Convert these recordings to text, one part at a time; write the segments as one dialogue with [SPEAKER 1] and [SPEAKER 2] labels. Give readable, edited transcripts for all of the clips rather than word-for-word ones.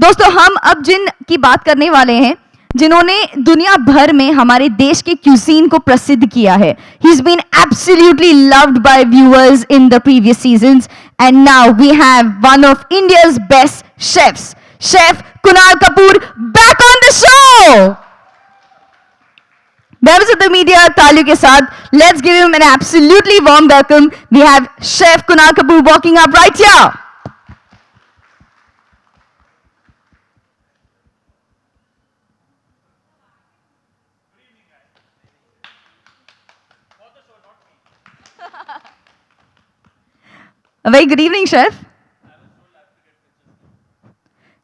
[SPEAKER 1] दोस्तों हम अब जिन की बात करने वाले हैं जिन्होंने दुनिया भर में हमारे देश के क्यूजीन को प्रसिद्ध किया है. He is been absolutely loved by viewers in the previous seasons and now we have one of India's best chefs, chef Kunal Kapoor, back on the show. Members of the media, तालियों के साथ, let's give him an absolutely warm welcome. We have Chef Kunal Kapoor walking up right here. A very good evening, Chef.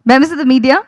[SPEAKER 1] Members of the media.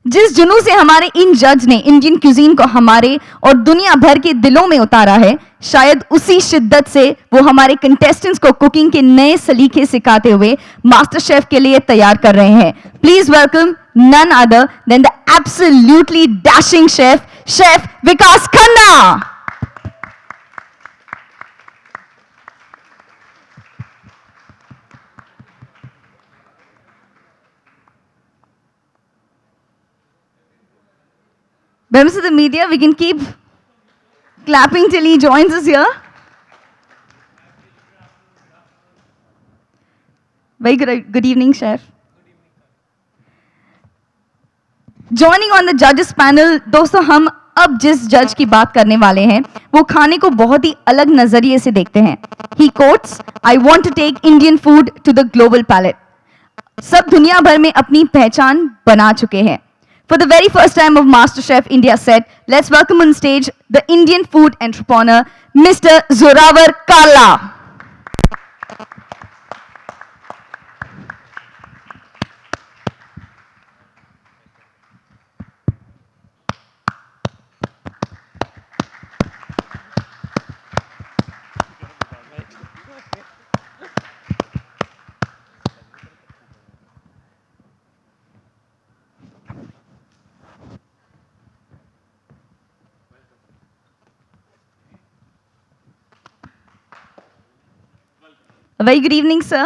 [SPEAKER 1] जिस जुनून से हमारे इन जज ने Indian cuisine को हमारे और दुनिया भर के दिलों में उतारा है, शायद उसी शिद्दत से वो हमारे कंटेस्टेंट्स को कुकिंग के नए सलीके सिखाते हुए मास्टर शेफ के लिए तैयार कर रहे हैं. Please welcome none other than the absolutely dashing chef, chef Vikas Khanna. Members of the media, we can keep clapping till he joins us here. Very good evening, Chef. Joining on the judges panel, दोस्तों हम अब जिस जज की बात करने वाले हैं वो खाने को बहुत ही अलग नजरिए से देखते हैं. He quotes, "I want to take Indian food to the global palate." सब दुनिया भर में अपनी पहचान बना चुके हैं. For the very first time of MasterChef India set, let's welcome on stage the Indian food entrepreneur, Mr. Zorawar Kala. A very good evening, sir.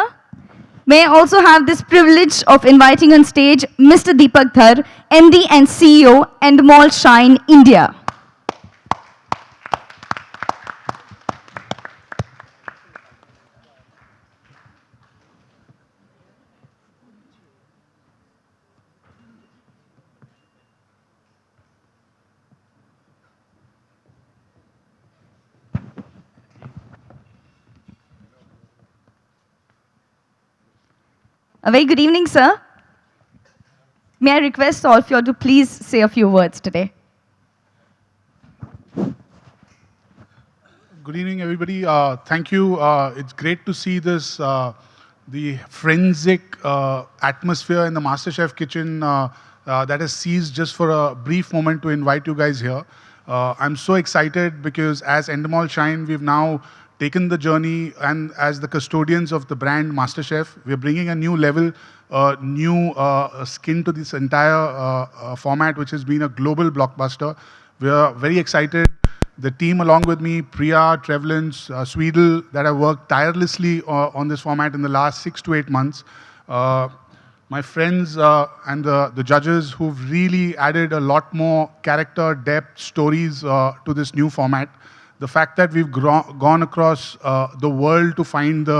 [SPEAKER 1] May I also have this privilege of inviting on stage Mr. Deepak Dhar, MD and CEO, Endemol Shine India. A very good evening, sir. May I request all of you to please say a few words today.
[SPEAKER 2] Good evening, everybody. Thank you. It's great to see this, the forensic atmosphere in the MasterChef kitchen that has seized just for a brief moment to invite you guys here. I'm so excited because as Endemol Shine, we've now taken the journey, and as the custodians of the brand MasterChef, we're bringing a new level, new skin to this entire format, which has been a global blockbuster. We're very excited. The team along with me, Priya, Trevlins, Swedel, that have worked tirelessly on this format in the last 6 to 8 months. My friends and the judges who've really added a lot more character, depth, stories to this new format. The fact that we've gone across the world to find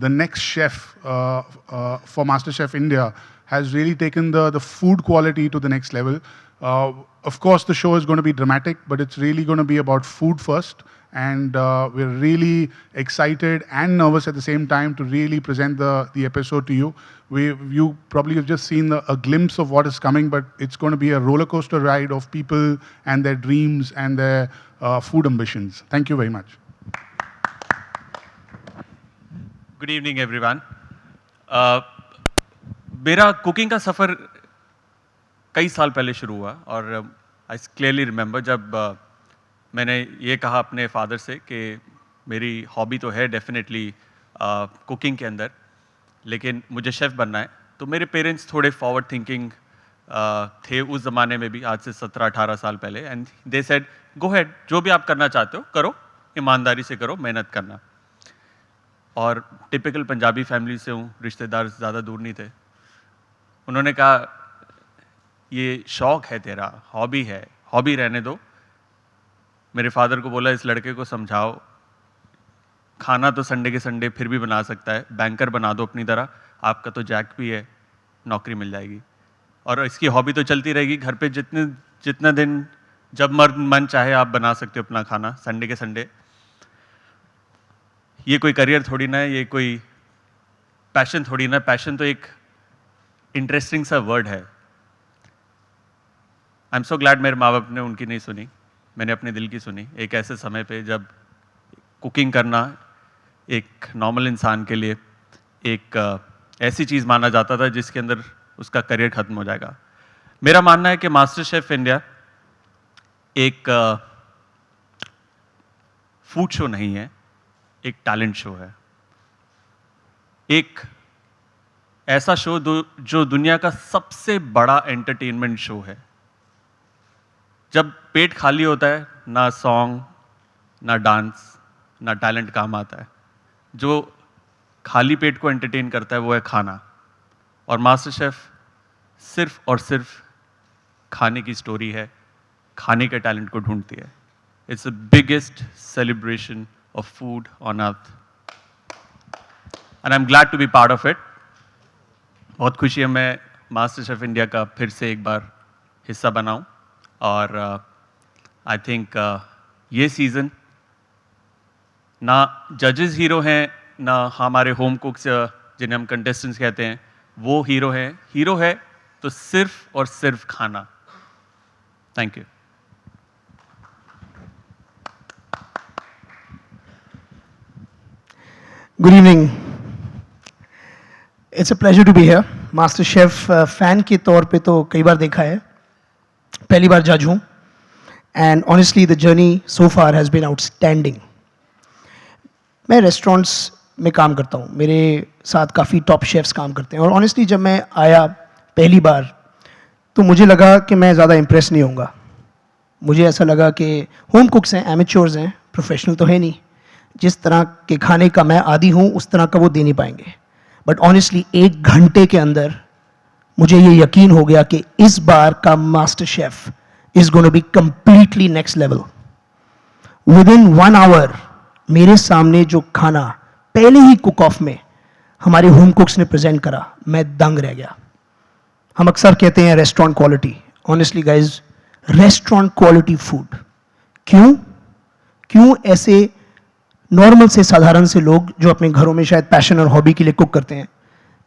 [SPEAKER 2] the next chef for MasterChef India has really taken the food quality to the next level. Of course, the show is going to be dramatic, but it's really going to be about food first. And we're really excited and nervous at the same time to really present the episode to you. You probably have just seen a glimpse of what is coming, but it's going to be a roller coaster ride of people and their dreams and their food ambitions. Thank you very much.
[SPEAKER 3] Good evening, everyone. मेरा cooking का सफ़र कई साल पहले शुरू हुआ और I clearly remember जब मैंने ये कहा अपने फादर से कि मेरी हॉबी तो है डेफिनेटली कुकिंग के अंदर, लेकिन मुझे शेफ़ बनना है। तो मेरे पेरेंट्स थोड़े फॉरवर्ड थिंकिंग थे उस ज़माने में भी, आज से 17-18 साल पहले, and they said go head, जो भी आप करना चाहते हो करो, ईमानदारी से करो, मेहनत करना। और टिपिकल पंजाबी फैमिली से हूँ, रिश्तेदार ज़्यादा दूर नहीं थे। उन्होंने कहा ये शौक़ है तेरा, हॉबी है, हॉबी रहने दो। मेरे फादर को बोला इस लड़के को समझाओ, खाना तो संडे के संडे फिर भी बना सकता है, बैंकर बना दो अपनी तरह, आपका तो जैक भी है, नौकरी मिल जाएगी और इसकी हॉबी तो चलती रहेगी। घर पे जितना दिन जब मन चाहे आप बना सकते हो अपना खाना संडे के संडे। ये कोई करियर थोड़ी ना है, ये कोई पैशन थोड़ी ना, पैशन तो एक इंटरेस्टिंग सा वर्ड है। आई एम सो ग्लैड मेरे माँ बाप ने उनकी नहीं सुनी, मैंने अपने दिल की सुनी। एक ऐसे समय पे जब कुकिंग करना एक नॉर्मल इंसान के लिए एक ऐसी चीज़ माना जाता था जिसके अंदर उसका करियर ख़त्म हो जाएगा। मेरा मानना है कि मास्टर शेफ़ इंडिया एक फूड शो नहीं है, एक टैलेंट शो है। एक ऐसा शो जो दुनिया का सबसे बड़ा एंटरटेनमेंट शो है। जब पेट खाली होता है, ना सॉन्ग, ना डांस, ना टैलेंट काम आता है। जो खाली पेट को एंटरटेन करता है वो है खाना। और मास्टर शेफ़ सिर्फ और सिर्फ खाने की स्टोरी है, खाने के टैलेंट को ढूंढती है। It's the biggest celebration of food on earth and I am glad to be part of it. बहुत खुशी है मैं मास्टर शेफ़ इंडिया का फिर से एक बार हिस्सा बनाऊं। और आई थिंक ये सीज़न ना जजेस हीरो हैं, ना हमारे होम कुक्स जिन्हें हम कंटेस्टेंट्स कहते हैं वो हीरो हैं। हीरो है तो सिर्फ और सिर्फ खाना। Thank you.
[SPEAKER 4] Good evening. It's a pleasure to be here. Master chef fan के तौर पे तो कई बार देखा है, पहली बार जज हूँ and honestly the journey so far has been outstanding. मैं रेस्टोरेंट्स में काम करता हूँ, मेरे साथ काफ़ी टॉप शेफ्स काम करते हैं और ऑनेस्टली जब मैं आया पहली बार तो मुझे लगा कि मैं ज़्यादा इम्प्रेस नहीं होऊंगा। मुझे ऐसा लगा कि होम कुक्स हैं, एमेच्योर्स हैं, प्रोफेशनल तो है नहीं, जिस तरह के खाने का मैं आदी हूँ उस तरह का वो दे नहीं पाएंगे। बट ऑनेस्टली 1 घंटे के अंदर मुझे ये यकीन हो गया कि इस बार का MasterChef is gonna be completely next level. Within 1 hour मेरे सामने जो खाना पहले ही कुक ऑफ में हमारे होम कुक्स ने प्रेजेंट करा, मैं दंग रह गया। हम अक्सर कहते हैं restaurant quality, honestly guys restaurant quality food. क्यों ऐसे नॉर्मल से साधारण से लोग जो अपने घरों में शायद पैशन और हॉबी के लिए कुक करते हैं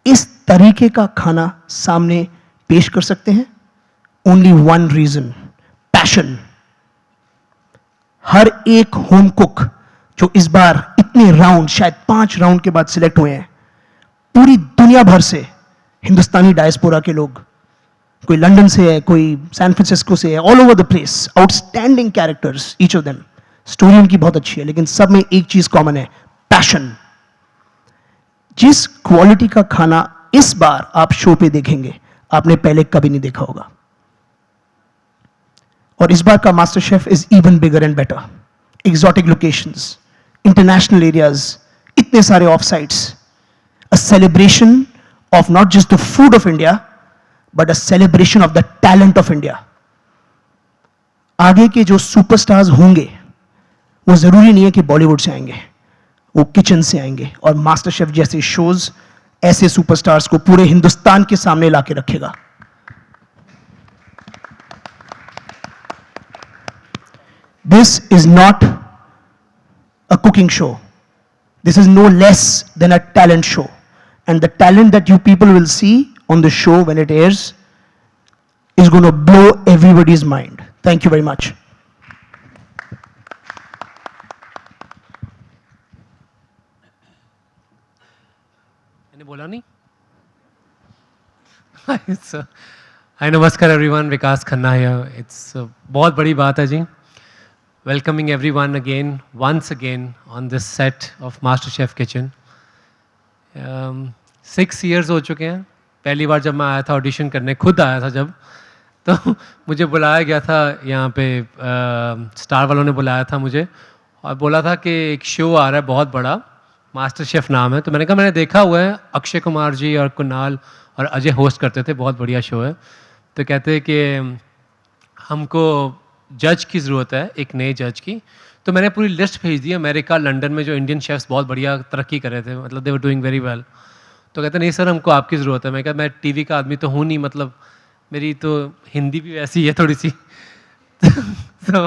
[SPEAKER 4] इस तरीके का खाना सामने पेश कर सकते हैं? Only one reason, passion. हर एक होम कुक जो इस बार इतने राउंड, शायद 5 राउंड के बाद सिलेक्ट हुए हैं, पूरी दुनिया भर से हिंदुस्तानी डायस्पोरा के लोग, कोई लंदन से है, कोई सैन फ्रांसिस्को से है, all over the place, outstanding characters each of them. Story उनकी बहुत अच्छी है लेकिन सब में एक चीज कॉमन है, पैशन। जिस क्वालिटी का खाना इस बार आप शो पे देखेंगे आपने पहले कभी नहीं देखा होगा। और इस बार का MasterChef is even bigger and better. Exotic locations, international areas, इतने सारे of sites, a celebration of not just the food of India but a celebration of the talent of India. आगे के जो सुपरस्टार्स होंगे वो जरूरी नहीं है कि बॉलीवुड से आएंगे, वो किचन से आएंगे। और मास्टर शेफ जैसे शोज ऐसे सुपरस्टार्स को पूरे हिंदुस्तान के सामने लाके रखेगा। This is not a cooking show, this is no less than a talent show and the talent that you people will see on the show when it airs is going to blow everybody's mind. Thank you very much.
[SPEAKER 5] मैंने बोला नहीं? Hi, namaskar everyone. Vikas Khanna here. It's बहुत बड़ी बात है जी. Welcoming everyone again, once again on this set of MasterChef Kitchen. 6 years हो चुके हैं। पहली बार जब मैं आया था ऑडिशन करने, खुद आया था जब, तो मुझे बुलाया गया था यहाँ पे, स्टार वालों ने बुलाया था मुझे और बोला था कि एक शो आ रहा है बहुत बड़ा, मास्टर शेफ़ नाम है। तो मैंने कहा मैंने देखा हुआ है, अक्षय कुमार जी और कुणाल और अजय होस्ट करते थे, बहुत बढ़िया शो है। तो कहते हैं कि हमको जज की ज़रूरत है, एक नए जज की। तो मैंने पूरी लिस्ट भेज दी अमेरिका, लंदन में जो इंडियन शेफ्स बहुत बढ़िया तरक्की कर रहे थे, मतलब दे वर डूइंग वेरी वेल। तो कहते नहीं सर हमको आपकी ज़रूरत है। मैं कहा मैं टीवी का आदमी तो हूँ नहीं, मतलब मेरी तो हिंदी भी वैसी है थोड़ी सी। तो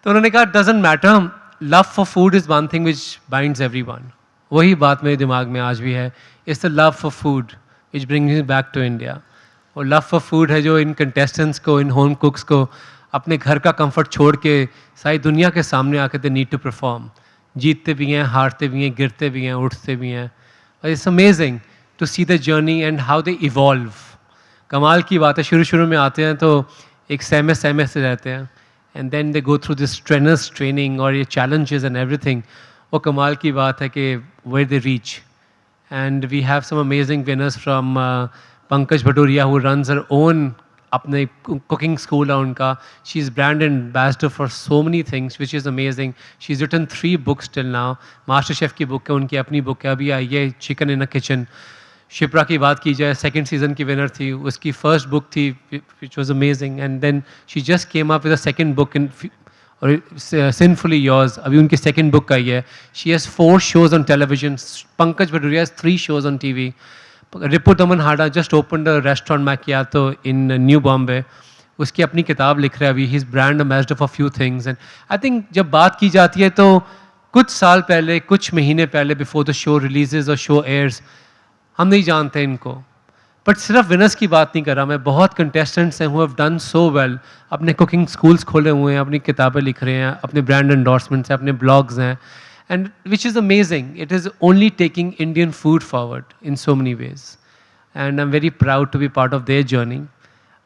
[SPEAKER 5] उन्होंने कहा doesn't matter, love for food is one thing which binds everyone. वही बात मेरे दिमाग में आज भी है, it's the love for food which brings me back to India. और लव फॉर फूड है जो इन कंटेस्टेंट्स को, इन होम कुक्स को अपने घर का कंफर्ट छोड़ के सारी दुनिया के सामने आके दे नीड टू परफॉर्म। जीतते भी हैं, हारते भी हैं, गिरते भी हैं, उठते भी हैं। It's amazing to see the journey and how they evolve. कमाल की बात है, शुरू शुरू में आते हैं तो एक सहमे सहमे से रहते हैं, and then they go through this trainers training और ये चैलेंजेस एंड एवरीथिंग। वो कमाल की बात है कि where they reach. And we have some amazing winners from Pankaj Bhaduria who runs her own अपने कुकिंग स्कूल है उनका। She is brand ambassador for so many things which is amazing. She is written 3 books till now. MasterChef की book है, उनकी अपनी book है, अभी आई है chicken in a kitchen. Shipra की बात की जाए, 2nd सीज़न की विनर थी, उसकी फर्स्ट बुक थी which was amazing, and then she just came up with a second book in और सिंफुली योर्स, अभी उनकी 2nd बुक आई है। She has 4 shows on television. Pankaj Bhaduria has 3 shows on TV. Ripu Daman Handa just open the restaurant Macchiato in new Bombay. उसकी अपनी किताब लिख रहा है अभी, he is brand ambassador for few things. And I think जब बात की जाती है तो कुछ साल पहले, कुछ महीने पहले, बिफोर द शो रिलीजेज और शो एयर्स, हम नहीं जानते इनको। बट सिर्फ विनर्स की बात नहीं कर रहा मैं, बहुत कंटेस्टेंट्स हैं who have done so well, अपने कुकिंग स्कूल्स खोले हुए हैं, अपनी किताबें लिख रहे हैं, अपने ब्रांड एंडोर्समेंट्स हैं, अपने ब्लॉग्स हैं, and which is amazing. It is only taking Indian food forward in so many ways, and I'm very proud to be part of their journey.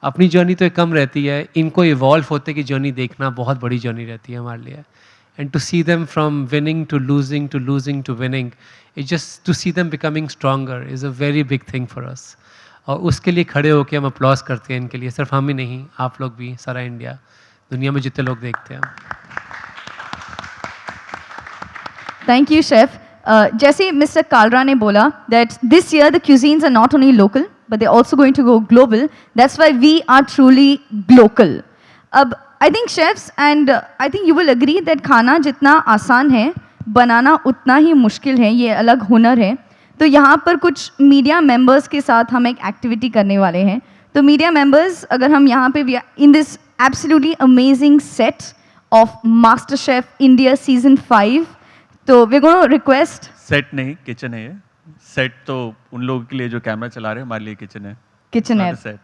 [SPEAKER 5] अपनी जर्नी तो कम रहती है, इनको इवॉल्व होते की जर्नी देखना बहुत बड़ी जर्नी रहती है हमारे लिए। And to see them from winning to losing to losing to winning, it's just to see them becoming stronger is a very big thing for us. और उसके लिए खड़े होकर हम अप्लॉज करते हैं इनके लिए, सिर्फ हम ही नहीं, आप लोग भी, सारा इंडिया, दुनिया में जितने लोग देखते हैं।
[SPEAKER 1] Thank you, Chef. जैसे Mr. Kalra ने बोला that this year the cuisines are not only local, but they're also going to go global. That's why we are truly local. अब I think chefs and I think you will agree that खाना जितना आसान है, बनाना उतना ही मुश्किल है, ये अलग हुनर है। तो यहाँ पर कुछ मीडिया मेंबर्स के साथ हम एक एक्टिविटी करने वाले हैं। तो मीडिया मेंबर्स, अगर हम यहाँ पे in this absolutely amazing set of master chef India season 5, तो वी गोना रिक्वेस्ट।
[SPEAKER 3] सेट नहीं, किचन है ये। सेट तो उन लोगों के लिए जो कैमरा चला रहे हैं, हमारे लिए किचन है।
[SPEAKER 1] किचन है।
[SPEAKER 3] Set.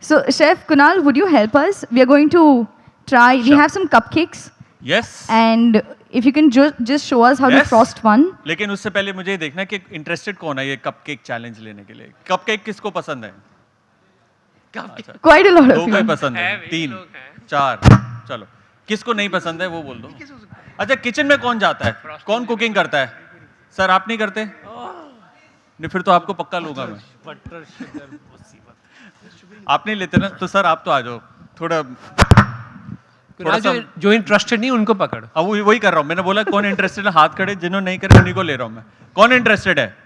[SPEAKER 1] So Chef Kunal, would you help us? We are going to try. We
[SPEAKER 3] Sure.
[SPEAKER 1] have some cupcakes,
[SPEAKER 3] yes.
[SPEAKER 1] and if you can just show us how to
[SPEAKER 3] Yes.
[SPEAKER 1] frost one.
[SPEAKER 3] लेकिन उससे पहले मुझे ये देखना कि interested कौन है ये कपकेक चैलेंज लेने के लिए। कपकेक किसको पसंद है? अच्छा,
[SPEAKER 1] Quite a lot
[SPEAKER 3] दो
[SPEAKER 1] of
[SPEAKER 3] कोई
[SPEAKER 1] you.
[SPEAKER 3] पसंद है, 3 4, चलो किसको नहीं पसंद है वो बोल दो। अच्छा, किचन में कौन जाता है, कौन कुकिंग करता है? सर आप नहीं करते? नहीं, फिर तो आपको पक्का लूंगा मैं।
[SPEAKER 5] बटर शुगर
[SPEAKER 3] आप नहीं लेते ना, तो सर आप तो आ जाओ थोड़ा सा।
[SPEAKER 5] जो इंटरेस्टेड नहीं उनको पकड़।
[SPEAKER 3] अब वही कर रहा हूँ, मैंने बोला कौन इंटरेस्टेड है, हाथ खड़े, जिन्होंने नहीं करे उन्हीं को ले रहा हूँ मैं। कौन इंटरेस्टेड है?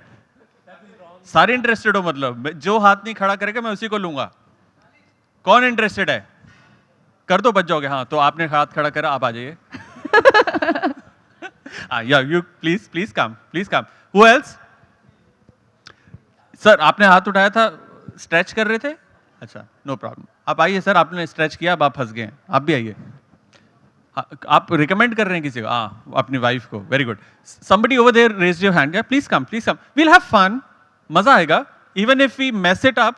[SPEAKER 3] सारे इंटरेस्टेड हो, मतलब जो हाथ नहीं खड़ा करेगा मैं उसी को लूंगा। कौन इंटरेस्टेड है? कर दो, बच जाओगे। हाँ, तो आपने हाथ खड़ा करा, आप आ जाइए। या you please come. Who else? Sir आपने हाथ उठाया था, स्ट्रेच कर रहे थे? अच्छा, नो प्रॉब्लम, आप आइए सर। आपने स्ट्रेच किया, अब आप फंस गए, आप भी आइए। आप रिकमेंड कर रहे हैं किसी को? हाँ, अपनी वाइफ को। Very good. Somebody over there raised your hand. Please come, we'll have fun, मजा आएगा। Even if we mess it up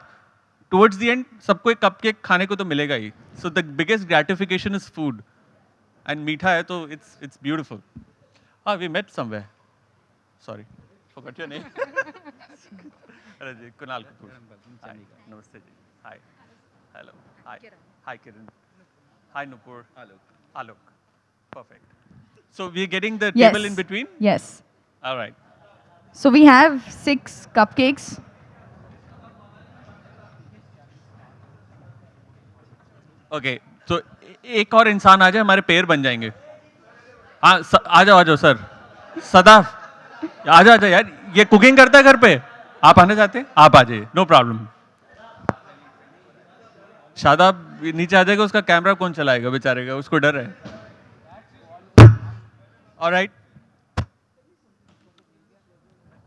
[SPEAKER 3] towards the end, सबको एक कपकेक खाने को तो मिलेगा ही। So the biggest gratification is food, and मीठा है तो इट्स ब्यूटिफुल। हाँ, we met somewhere, sorry forgot your name. अरे जी, Kunal Kapoor. Namaste ji. Hi, hello, hi Kiran, hi Nupur, Alok. Perfect. So we are getting the
[SPEAKER 1] Yes.
[SPEAKER 3] table in between?
[SPEAKER 1] Yes.
[SPEAKER 3] All right.
[SPEAKER 1] So we have 6 cupcakes.
[SPEAKER 3] Okay, तो एक और इंसान आ जाए, हमारे पैर बन जाएंगे। हाँ, आ जाओ सर। सदाफ, आ जाओ यार, ये कुकिंग करता है घर पे। आप आना चाहते हैं, आप आ जाइए, नो प्रॉब्लम। शादाब नीचे आ जाएगा, उसका कैमरा कौन चलाएगा बेचारे का, उसको डर है। Alright,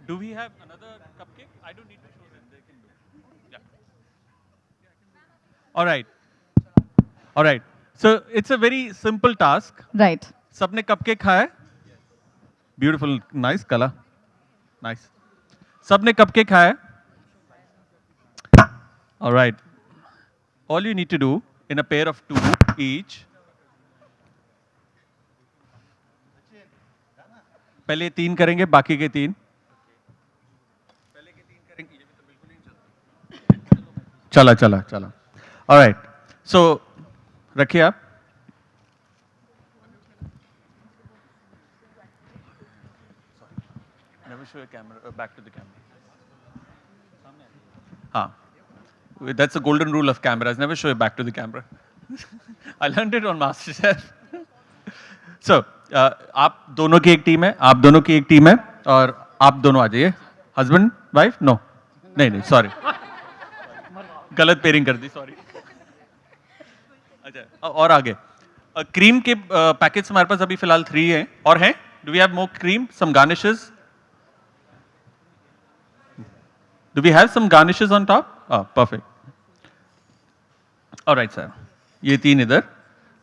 [SPEAKER 3] do we have another cupcake? I don't need to show them, they can do. Alright, alright, so it's a very simple task.
[SPEAKER 1] Right.
[SPEAKER 3] सबने कपकेक खाया है? ब्यूटीफुल, नाइस कला, नाइस। सबने कपकेक खाया है? Alright, all you need to do in a pair of 2 each, पहले 3 करेंगे, बाकी के 3 पहले के 3 करेंगे। ये भी तो बिल्कुल नहीं चला चला चला। ऑलराइट, सो रखिए आप। Never show your camera back to the camera. हाँ, that's the golden rule of cameras. Never show it back to the camera. I learned it on MasterChef. So, आप दोनों की एक टीम है, आप दोनों की एक टीम है, और आप दोनों आ जाइए। Husband wife? नो, नहीं, सॉरी, गलत पेयरिंग कर दी, सॉरी। अच्छा, और आगे क्रीम के पैकेट्स हमारे पास अभी फिलहाल 3 हैं, और हैं। Do we have more cream, some garnishes? Do we have some garnishes on top? Oh, perfect. All right, sir. ये 3 इधर,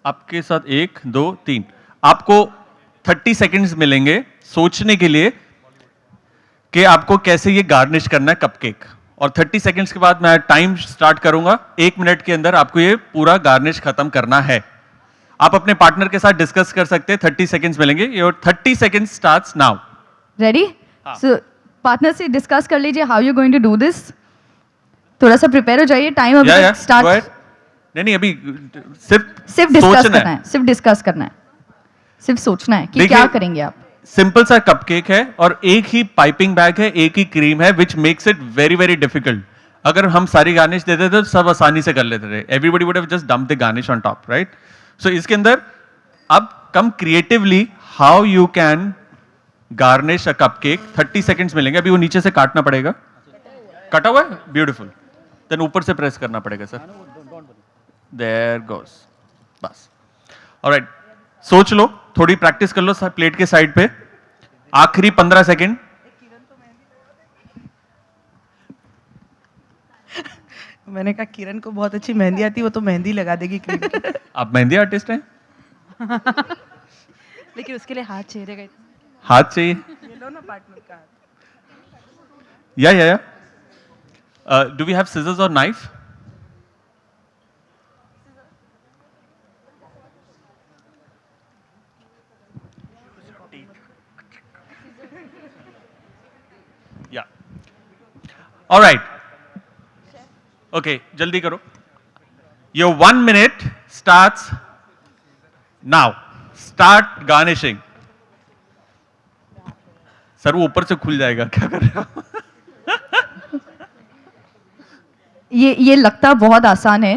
[SPEAKER 3] आपके साथ 1, 2, 3। आपको 30 सेकंड्स मिलेंगे सोचने के लिए कि आपको कैसे ये गार्निश करना है कपकेक, और 30 सेकंड्स के बाद मैं टाइम स्टार्ट करूंगा। 1 मिनट के अंदर आपको ये पूरा गार्निश खत्म करना है। आप अपने पार्टनर के साथ डिस्कस कर सकते हैं। 30 सेकंड्स मिलेंगे। Your 30 seconds starts now.
[SPEAKER 1] Ready? So partner से डिस्कस कर लीजिए how you going to do this. थोड़ा सा प्रिपेयर हो जाइए, टाइम अभी
[SPEAKER 3] या
[SPEAKER 1] स्टार्ट।
[SPEAKER 3] नहीं, अभी सिर्फ
[SPEAKER 1] डिस्कस
[SPEAKER 3] सोचना
[SPEAKER 1] करना है, सिर्फ डिस्कस करना है, सिर्फ सोचना है कि
[SPEAKER 3] देखिए,
[SPEAKER 1] क्या करेंगे आप।
[SPEAKER 3] सिंपल सा कपकेक है और एक ही पाइपिंग बैग है, एक ही क्रीम है, which makes it very very difficult. अगर हम सारी गार्निश देते तो सब आसानी से कर लेते थे। Everybody would have just dump the garnish on top, right? So इसके अंदर अब come creatively how you can garnish a cupcake. 30 seconds मिलेंगे। अभी वो नीचे से काटना पड़ेगा। कटा हुआ है, ब्यूटीफुल। देन ऊपर से प्रेस करना पड़ेगा सर। देयर गोस, बस। ऑलराइट, सोच लो, थोड़ी प्रैक्टिस कर लो प्लेट के साइड पे। आखिरी 15 सेकंड।
[SPEAKER 6] मैंने कहा किरण को बहुत अच्छी मेहंदी आती है, वो तो मेहंदी लगा देगी क्रीम की।
[SPEAKER 3] आप मेहंदी आर्टिस्ट हैं?
[SPEAKER 6] लेकिन उसके लिए हाथ चेहरे का
[SPEAKER 3] हाथ चाहिए?
[SPEAKER 6] ये लो ना पार्टनर का हाथ।
[SPEAKER 3] या डू वी हैव सिजर्स और नाइफ? या, ऑलराइट, ओके, जल्दी करो। Your 1 minute starts now. Start garnishing. Sir वो ऊपर से खुल जाएगा, क्या कर रहे हो?
[SPEAKER 1] ये लगता बहुत आसान है।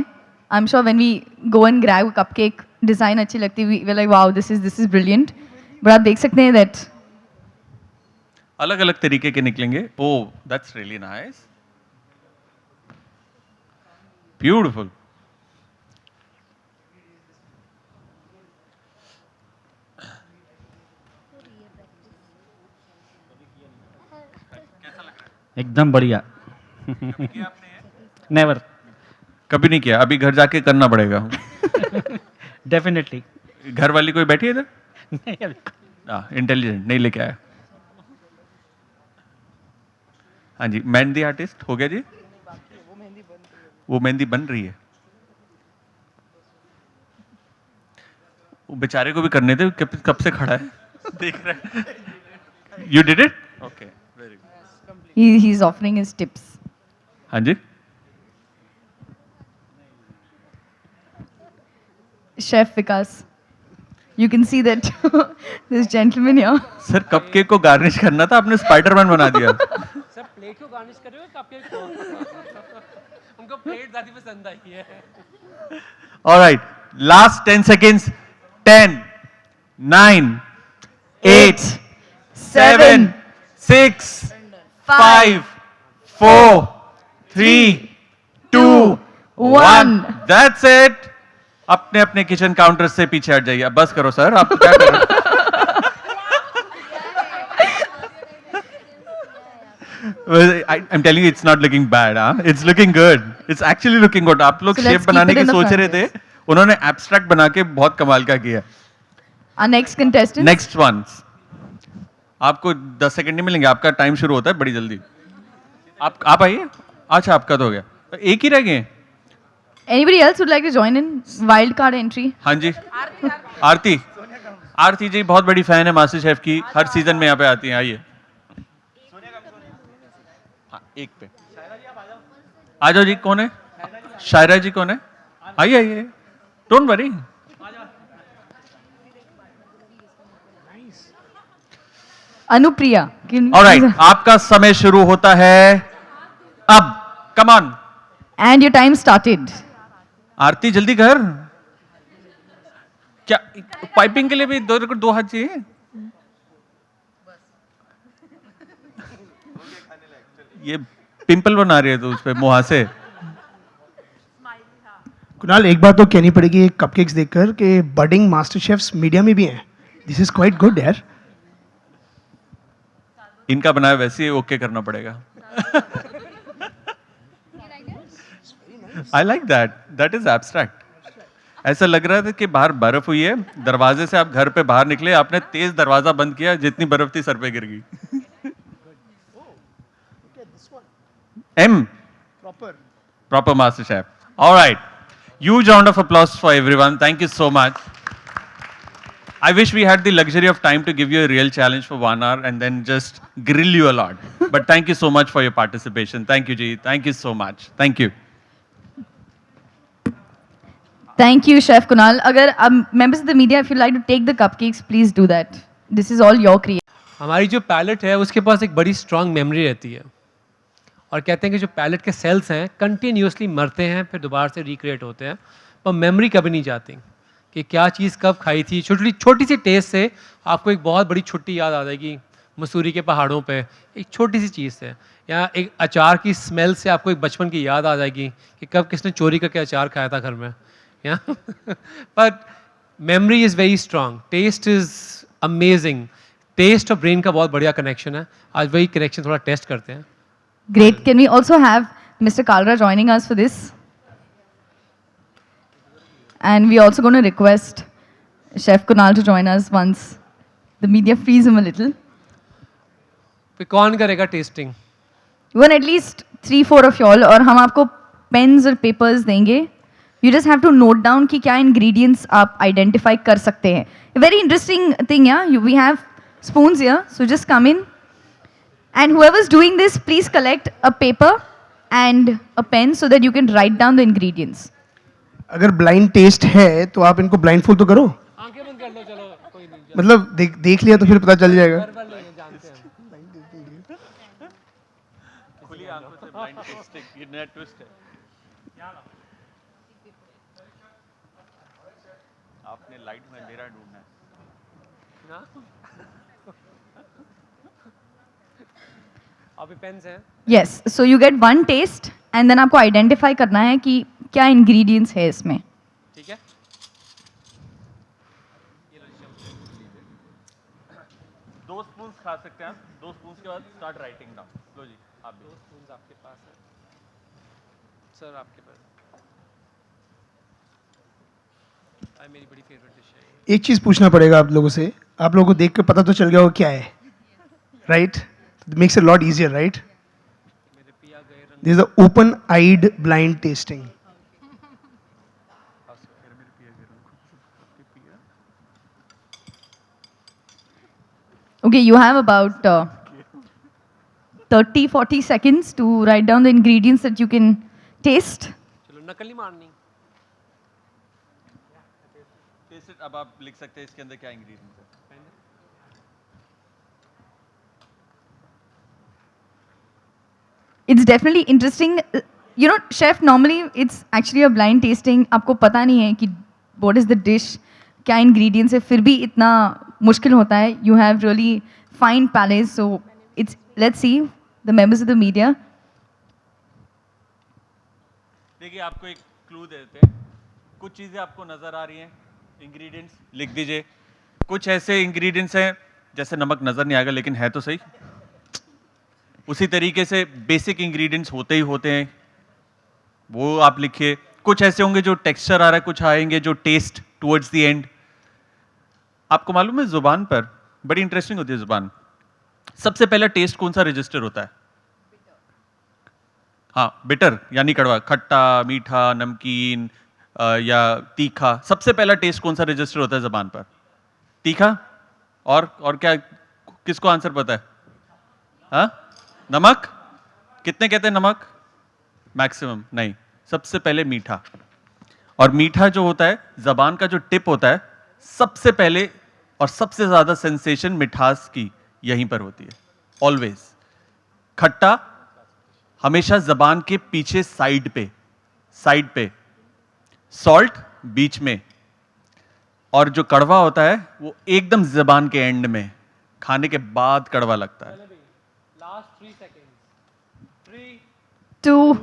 [SPEAKER 1] I am sure when we go and grab cupcake, design अच्छी लगती है, we like wow this is brilliant. But आप देख सकते हैं दैट
[SPEAKER 3] अलग अलग तरीके के निकलेंगे। ओह, दैट्स रियली नाइस, ब्यूटीफुल।
[SPEAKER 7] एकदम बढ़िया। नेवर।
[SPEAKER 3] कभी नहीं किया, अभी घर जाके करना पड़ेगा।
[SPEAKER 7] डेफिनेटली।
[SPEAKER 3] घर वाली कोई बैठी है इधर?
[SPEAKER 7] नहीं अभी।
[SPEAKER 3] इंटेलिजेंट नहीं लेके आया। हाँ जी, मेहंदी आर्टिस्ट हो गया जी। वो मेहंदी बन रही है। वो बेचारे को भी करने थे, कब से खड़ा है देख रहे हैं। You did it? Okay, very good.
[SPEAKER 1] He is offering his tips.
[SPEAKER 3] हाँ जी,
[SPEAKER 1] chef Vikas, You can see that this gentleman here.
[SPEAKER 3] Sir cupcake को गार्निश करना था, आपने स्पाइडरमैन बना दिया.
[SPEAKER 5] सर प्लेट को गार्निश कर रहे हो कपकेक को? उनको प्लेट ज़्यादा पसंद आई है.
[SPEAKER 3] Alright, last 10 seconds. 10, 9, 8, 7, 6, 5, 4, 3, 2, 1. That's it. अपने अपने किचन काउंटर से पीछे हट जाइए. अब बस करो सर, आप क्या कर रहे हो? Well, I'm telling you, it's not looking bad, huh? It's looking good. It's actually looking good. आप लोग
[SPEAKER 1] So let's
[SPEAKER 3] शेप
[SPEAKER 1] keep
[SPEAKER 3] बनाने
[SPEAKER 1] it
[SPEAKER 3] की
[SPEAKER 1] in the
[SPEAKER 3] सोच रहे थे,
[SPEAKER 1] front.
[SPEAKER 3] उन्होंने एब्स्ट्रैक्ट बना के बहुत कमाल का किया.
[SPEAKER 1] Our next contestant.
[SPEAKER 3] Next one. आपको 10 सेकंड नहीं मिलेंगे, आपका टाइम शुरू होता है बड़ी जल्दी. आप आइए. अच्छा आपका तो हो गया, एक ही रह गए.
[SPEAKER 1] Anybody else would like to join in wild card entry?
[SPEAKER 3] हाँ जी. आरती जी बहुत बड़ी फैन है मास्टर शेफ की, हर सीजन में यहाँ पे आती हैं. आइए. हाँ, एक पे आ जाओ जी. कौन है? शायरा जी कौन है? आइए आइए, डोंट वरी.
[SPEAKER 1] Anupriya.
[SPEAKER 3] ऑलराइट, आपका समय शुरू होता है अब. Come on.
[SPEAKER 1] And your time started.
[SPEAKER 3] आरती जल्दी कर. क्या पाइपिंग के लिए भी दो हाथ चाहिए? ये पिंपल बना रही है तो उस पे मुंह से.
[SPEAKER 4] कुणाल एक बात तो कहनी पड़ेगी कपकेक्स देखकर कि बडिंग मास्टर शेफ्स मीडिया में भी हैं. दिस इज क्वाइट गुड यार.
[SPEAKER 3] इनका बनाया वैसे ही ओके करना पड़ेगा. I like that. That is abstract. ऐसा लग रहा था कि बाहर बर्फ हुई है, दरवाजे से आप घर पे बाहर निकले, आपने तेज दरवाजा बंद किया, जितनी बर्फ थी सर पे गिर गई. M. Proper Master Chef. All right. Huge round of applause for everyone. Thank you so much. I wish we had the luxury of time to give you a real challenge for 1 hour and then just grill you a lot. But thank you so much for your participation. Thank you, Ji. Thank you so much. Thank you.
[SPEAKER 1] Thank you, Chef Kunal. Agar members of the media, if you'd like to take the cupcakes, please do that. This is all your creation.
[SPEAKER 5] हमारी जो palette है उसके पास एक बड़ी strong memory रहती है और कहते हैं कि जो पैलेट के सेल्स हैं कंटिन्यूसली मरते हैं फिर दोबारा से रिक्रिएट होते हैं पर मेमोरी कभी नहीं जाती कि क्या चीज़ कब खाई थी. छोटी सी टेस्ट से आपको एक बहुत बड़ी छुट्टी याद आ जाएगी मसूरी के पहाड़ों पे एक छोटी सी चीज़ से, या एक अचार की स्मेल से आपको एक बचपन की याद आ जाएगी कि कब किसने चोरी करके अचार खाया था घर में. या but memory is very strong. Taste is amazing. Taste और ब्रेन का बहुत बढ़िया कनेक्शन है. आज वही कनेक्शन थोड़ा टेस्ट करते हैं.
[SPEAKER 1] Great. Can we also have Mr. Kalra joining us for this? And we're also going to request Chef Kunal to join us once the media frees him a little.
[SPEAKER 5] फिर कौन करेगा testing?
[SPEAKER 1] You want at least 3-4 of y'all, और हम आपको pens और papers देंगे. You just have to note down कि क्या ingredients आप identify कर सकते हैं. A very interesting thing, yeah. We have spoons here, so just come in. And whoever's doing this, please collect a paper and a pen so that you can write down the ingredients.
[SPEAKER 4] अगर blind test है तो आप इनको blind full तो करो.
[SPEAKER 5] आंखें बंद कर लो. चलो कोई नहीं.
[SPEAKER 4] मतलब देख लिया तो फिर पता चल जाएगा.
[SPEAKER 5] जानते हैं.
[SPEAKER 3] खुली आंखों से ब्लाइंड टेस्टिंग, ये नया ट्विस्ट है. आपने लाइट में अंधेरा ढूंढना है.
[SPEAKER 5] अभी पेन्स हैं.
[SPEAKER 1] Yes, so you get one taste and then आपको identify करना है कि क्या ingredients है इसमें.
[SPEAKER 5] ठीक है.
[SPEAKER 3] दो स्पून खा सकते हैं आप. 2 स्पून के बाद स्टार्ट राइटिंग डाउन. लो जी, आप भी.
[SPEAKER 5] 2 स्पून आपके पास है. सर आपके पास. मेरी बड़ी फेवरेट डिश है.
[SPEAKER 4] एक चीज़ पूछना पड़ेगा आप लोगों से. आप लोगों को देख कर पता तो चल गया हो क्या है, right? It makes it a lot easier, right? This is the open-eyed blind tasting.
[SPEAKER 1] Okay, you have about 30-40 seconds to write down the ingredients that you can taste.
[SPEAKER 5] चलो नकल नहीं मारनी.
[SPEAKER 3] टेस्ट इट, अब आप लिख सकते हैं इसके अंदर क्या इंग्रेडिएंट्स है.
[SPEAKER 1] It's definitely interesting. You know, chef, normally it's actually a blind tasting. आपको पता नहीं है कि what is the dish, क्या ingredients है, फिर भी इतना मुश्किल होता है. You have really fine palate. So it's, let's see the members of the media.
[SPEAKER 3] देखिए आपको एक क्लू दे देते हैं. कुछ चीज़ें आपको नज़र आ रही हैं, इंग्रेडिएंट्स लिख दीजिए. कुछ ऐसे इंग्रेडिएंट्स हैं जैसे नमक नज़र नहीं आएगा लेकिन है तो सही. उसी तरीके से बेसिक इंग्रेडिएंट्स होते ही होते हैं, वो आप लिखिए. कुछ ऐसे होंगे जो टेक्सचर आ रहा है, कुछ आएंगे जो टेस्ट टुवर्ड्स द एंड. आपको मालूम है जुबान पर बड़ी इंटरेस्टिंग होती है जुबान. सबसे पहला टेस्ट कौन सा रजिस्टर होता है? हाँ, बिटर यानी कड़वा, खट्टा, मीठा, नमकीन या तीखा. सबसे पहला टेस्ट कौन सा रजिस्टर होता है जबान पर? तीखा. और क्या, किसको आंसर पता है? हाँ, नमक. कितने कहते हैं नमक? मैक्सिमम नहीं, सबसे पहले मीठा. और मीठा जो होता है, जबान का जो टिप होता है, सबसे पहले और सबसे ज्यादा सेंसेशन मिठास की यहीं पर होती है. ऑलवेज. खट्टा हमेशा जबान के पीछे साइड पे. सॉल्ट बीच में. और जो कड़वा होता है वो एकदम जबान के एंड में, खाने के बाद कड़वा लगता है.
[SPEAKER 5] Last 3 seconds. 3,
[SPEAKER 1] 2,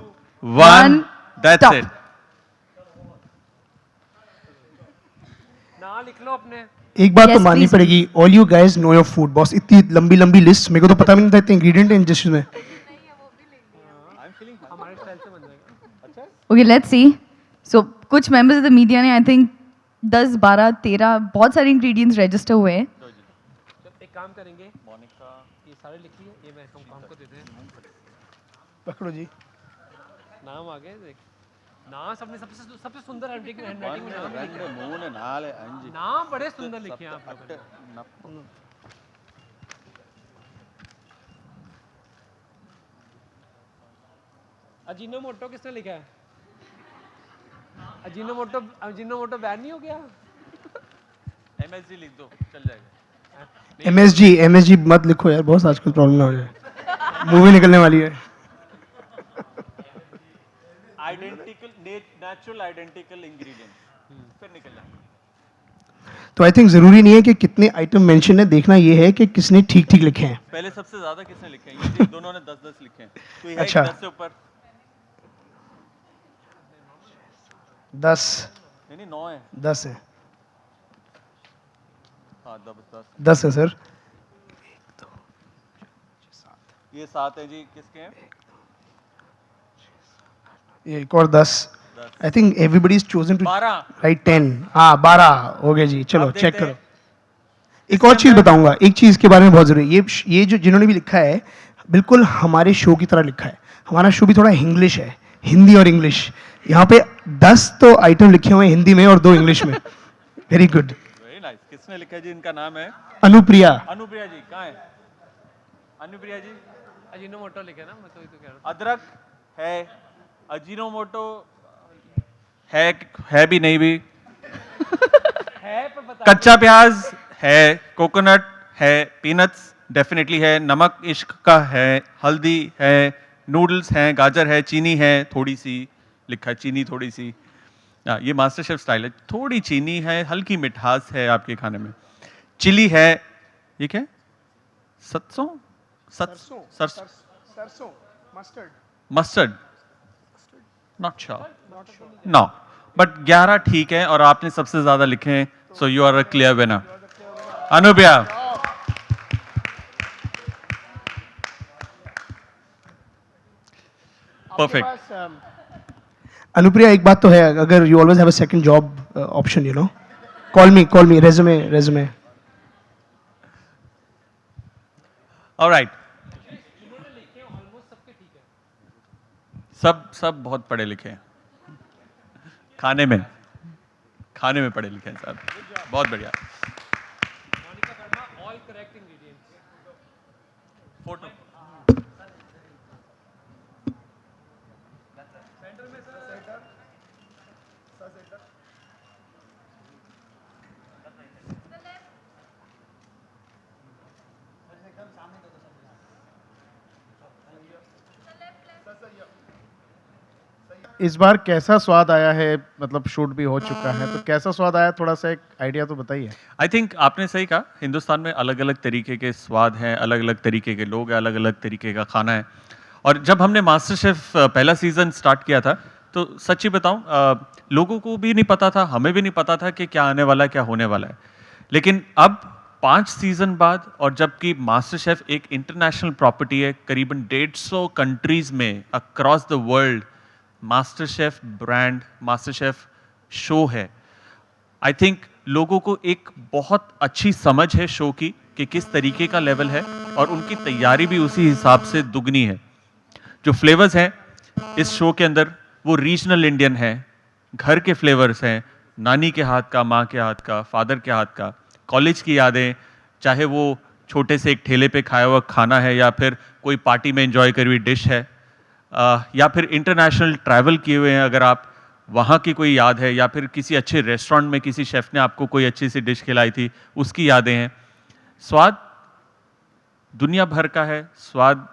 [SPEAKER 3] 1, that's
[SPEAKER 1] stop.
[SPEAKER 3] it.
[SPEAKER 5] ना लिख लो अपने.
[SPEAKER 4] एक बात तो
[SPEAKER 1] Yes,
[SPEAKER 4] माननी
[SPEAKER 1] please.
[SPEAKER 4] पड़ेगी, all you guys know your food. Boss इतनी लंबी लंबी लिस्ट, मेरे को तो पता भी नहीं था इतने इंग्रेडिएंट हैं इन डिश में.
[SPEAKER 5] हमारे स्टाइल से बन जाएगा.
[SPEAKER 1] Okay, let's see. So कुछ members of the media ने I think 10, 12, 13 बहुत सारे ingredients register हुए हैं.
[SPEAKER 5] जब एक काम करेंगे, ये सारे लिखिए, ये मैं हमको देते हैं.
[SPEAKER 4] पकड़ो जी.
[SPEAKER 5] नाम आगे देख. नाम सबसे सुंदर हैंडराइटिंग में नाम लिखे हैं. नाम बड़े सुंदर लिखे हैं आप लोगों ने. अजीनोमोटो किसने लिखा है? अजीनोमोटो बैन नहीं हो गया?
[SPEAKER 3] MSG लिख दो, चल जाएगा.
[SPEAKER 4] एमएसजी मत लिखो यार, बहुत आजकल प्रॉब्लम ना हो जाए. मूवी निकलने वाली है.
[SPEAKER 3] आइडेंटिकल, नेचुरल आइडेंटिकल इंग्रेडिएंट्स, फिर निकल जाएगा.
[SPEAKER 4] तो आई थिंक जरूरी नहीं है कि कितने आइटम मेंशन है, देखना ये है कि किसने ठीक ठीक लिखे हैं.
[SPEAKER 3] पहले सबसे ज्यादा किसने लिखे हैं? ये दोनों ने 10-10 लिखे हैं. कोई है
[SPEAKER 4] अच्छा.
[SPEAKER 3] 10 से ऊपर?
[SPEAKER 4] 10
[SPEAKER 3] नहीं 9 है.
[SPEAKER 4] 10 है.
[SPEAKER 3] हाँ 10.
[SPEAKER 4] 10 है सर.
[SPEAKER 3] ये 7 है जी. किसके हैं?
[SPEAKER 4] ये एक और 10. I think everybody is chosen to
[SPEAKER 3] 12.
[SPEAKER 4] Right 10. हाँ 12 हो गए जी. चलो
[SPEAKER 3] अब
[SPEAKER 4] चेक
[SPEAKER 3] देखते
[SPEAKER 4] करो.
[SPEAKER 3] हैं.
[SPEAKER 4] एक और चीज बताऊंगा, एक चीज के बारे में बहुत जरूरी है. ये जो जिन्होंने भी लिखा है बिल्कुल हमारे शो की तरह लिखा है. हमारा शो भी थोड़ा इंग्लिश है, हिंदी और इंग्लिश. यहाँ पे 10 तो आइटम लिखे हुए हैं हिंदी में और 2 इंग्लिश में. Very good.
[SPEAKER 3] Very nice. किसने लिखा है जी? इनका नाम है
[SPEAKER 4] अनुप्रिया.
[SPEAKER 3] अनुप्रिया जी. कहाँ है अनुप्रिया जी?
[SPEAKER 5] अजीनोमोटो लिखे ना, मैं तो ये तो कह रहा हूँ.
[SPEAKER 3] अदरक है, अजीनोमोटो है भी नहीं भी.
[SPEAKER 5] है पर बता.
[SPEAKER 3] कच्चा प्याज है, कोकोनट है, पीनट्स डेफिनेटली है, नमक इश्क का है, हल्दी है, नूडल्स हैं, गाजर है, चीनी है थोड़ी सी. लिखा है चीनी थोड़ी सी. ये मास्टर शेफ स्टाइल है. थोड़ी चीनी है, हल्की मिठास है आपके खाने में. चिली है. ये क्या है? सरसों. Mustard. Not sure. No. But 11 ठीक है और आपने सबसे ज्यादा लिखे हैं. So you are a clear winner. Anupriya. Perfect.
[SPEAKER 4] Anupriya एक बात तो है, अगर you always have a second job option, you know, call me. Resume.
[SPEAKER 3] Alright. सब बहुत पढ़े लिखे हैं. खाने में पढ़े लिखे हैं साहब. बहुत बढ़िया.
[SPEAKER 5] Monica Verma, all correct ingredients.
[SPEAKER 3] Photo.
[SPEAKER 8] इस बार कैसा स्वाद आया है, मतलब शूट भी हो चुका है, तो कैसा स्वाद आया, थोड़ा सा एक आइडिया तो बताइए।
[SPEAKER 3] आई थिंक आपने सही कहा, हिंदुस्तान में अलग अलग तरीके के स्वाद हैं, अलग अलग तरीके के लोग हैं, अलग अलग तरीके का खाना है। और जब हमने मास्टर शेफ पहला सीजन स्टार्ट किया था, तो सच्ची बताऊं, लोगों को भी नहीं पता था, हमें भी नहीं पता था कि क्या आने वाला है, क्या होने वाला है। लेकिन अब 5 सीजन बाद, और जबकि मास्टर शेफ एक इंटरनेशनल प्रॉपर्टी है, करीबन 150 कंट्रीज में across the world MasterChef brand, MasterChef show है। आई थिंक लोगों को एक बहुत अच्छी समझ है शो की कि किस तरीके का लेवल है, और उनकी तैयारी भी उसी हिसाब से दुगनी है। जो फ्लेवर्स हैं इस शो के अंदर वो रीजनल इंडियन है, घर के फ्लेवर्स हैं, नानी के हाथ का, माँ के हाथ का, फादर के हाथ का, कॉलेज की यादें, चाहे वो छोटे से एक ठेले पे खाया हुआ खाना है, या फिर कोई पार्टी में एंजॉय करी हुई डिश है, या फिर इंटरनेशनल ट्रैवल किए हुए हैं अगर आप, वहाँ की कोई याद है, या फिर किसी अच्छे रेस्टोरेंट में किसी शेफ़ ने आपको कोई अच्छी सी डिश खिलाई थी, उसकी यादें हैं। स्वाद दुनिया भर का है, स्वाद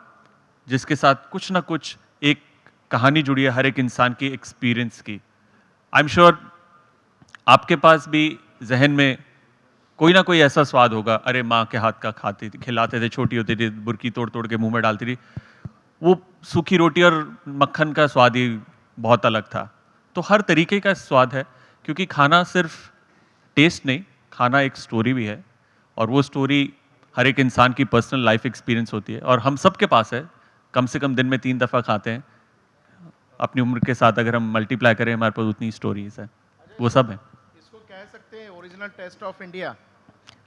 [SPEAKER 3] जिसके साथ कुछ ना कुछ एक कहानी जुड़ी है हर एक इंसान की एक्सपीरियंस की। आई एम श्योर आपके पास भी जहन में कोई ना कोई ऐसा स्वाद होगा, अरे माँ के हाथ का खाती थी, खिलाते थे, छोटी होती थी, बुरकी तोड़ तोड़ के मुंह में डालती थी, वो सूखी रोटी और मक्खन का स्वाद ही बहुत अलग था। तो हर तरीके का स्वाद है, क्योंकि खाना सिर्फ टेस्ट नहीं, खाना एक स्टोरी भी है, और वो स्टोरी हर एक इंसान की पर्सनल लाइफ एक्सपीरियंस होती है, और हम सब के पास है। कम से कम दिन में 3 दफ़ा खाते हैं। अपनी उम्र के साथ अगर हम मल्टीप्लाई करें, हमारे पास उतनी स्टोरीज है, वो सब है।
[SPEAKER 8] इसको कह सकते हैं original taste of India.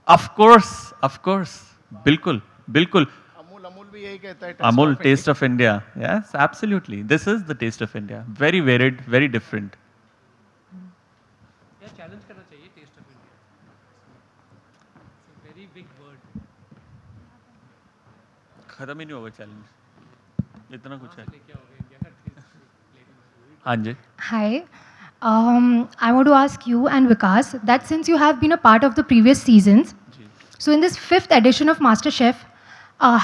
[SPEAKER 3] Of course, बिल्कुल बिल्कुल।
[SPEAKER 8] अमूल भी यही कहता है,
[SPEAKER 3] Amul, taste of India. Yes, absolutely. This is the taste of India. Very varied, very different.
[SPEAKER 5] या चैलेंज करना चाहिए taste of India, very big word.
[SPEAKER 3] खत्म ही नहीं होगा चैलेंज, इतना कुछ है। हाँ जी।
[SPEAKER 9] Hi. I want to ask you and Vikas that since you have been a part of the previous seasons, so in this 5th edition of MasterChef,